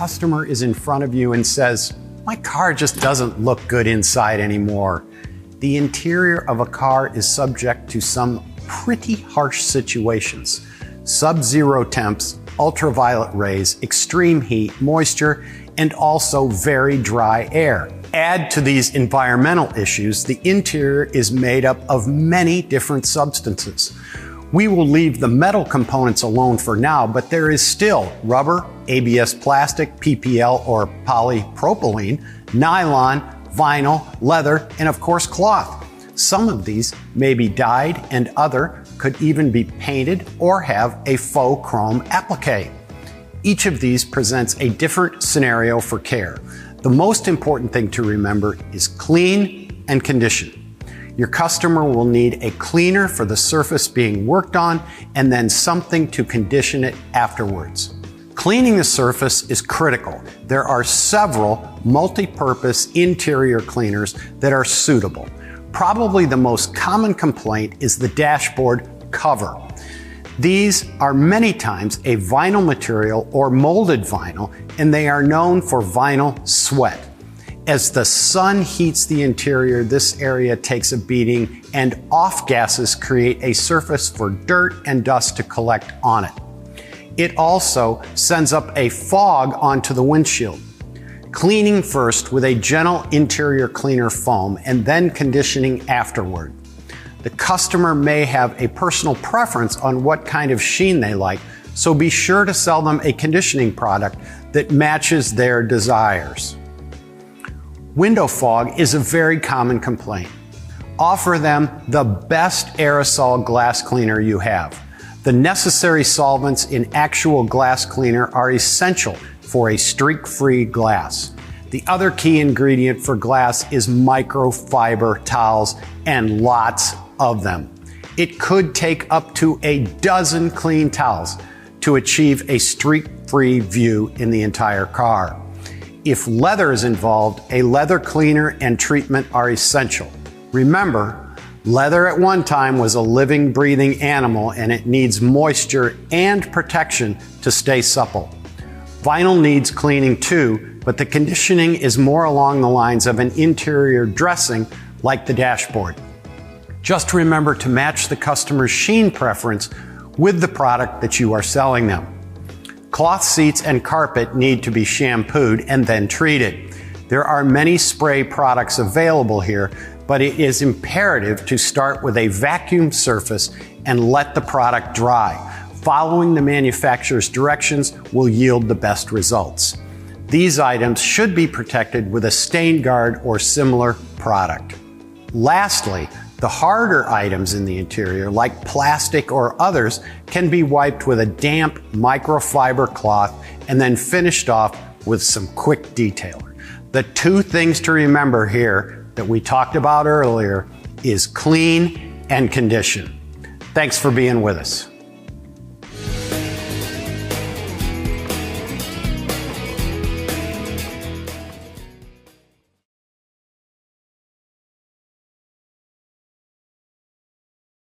customer is in front of you and says, "My car just doesn't look good inside anymore." The interior of a car is subject to some pretty harsh situations. Sub-zero temps, ultraviolet rays, extreme heat, moisture, and also very dry air. Add to these environmental issues, the interior is made up of many different substances. We will leave the metal components alone for now, but there is still rubber, ABS plastic, PPL or polypropylene, nylon, vinyl, leather, and of course cloth. Some of these may be dyed and other could even be painted or have a faux chrome applique. Each of these presents a different scenario for care. The most important thing to remember is clean and condition. Your customer will need a cleaner for the surface being worked on and then something to condition it afterwards. Cleaning the surface is critical. There are several multi-purpose interior cleaners that are suitable. Probably the most common complaint is the dashboard cover. These are many times a vinyl material or molded vinyl, and they are known for vinyl sweat. As the sun heats the interior, this area takes a beating and off gases create a surface for dirt and dust to collect on it. It also sends up a fog onto the windshield. Cleaning first with a gentle interior cleaner foam and then conditioning afterward. The customer may have a personal preference on what kind of sheen they like, so be sure to sell them a conditioning product that matches their desires. Window fog is a very common complaint. Offer them the best aerosol glass cleaner you have. The necessary solvents in actual glass cleaner are essential for a streak-free glass. The other key ingredient for glass is microfiber towels and lots of them. It could take up to a dozen clean towels to achieve a streak-free view in the entire car. If leather is involved, a leather cleaner and treatment are essential. Remember, leather at one time was a living, breathing animal and it needs moisture and protection to stay supple. Vinyl needs cleaning too, but the conditioning is more along the lines of an interior dressing like the dashboard. Just remember to match the customer's sheen preference with the product that you are selling them. Cloth seats and carpet need to be shampooed and then treated. There are many spray products available here, but it is imperative to start with a vacuum surface and let the product dry. Following the manufacturer's directions will yield the best results. These items should be protected with a stain guard or similar product. Lastly, the harder items in the interior, like plastic or others, can be wiped with a damp microfiber cloth and then finished off with some quick detailer. The two things to remember here that we talked about earlier is clean and condition. Thanks for being with us.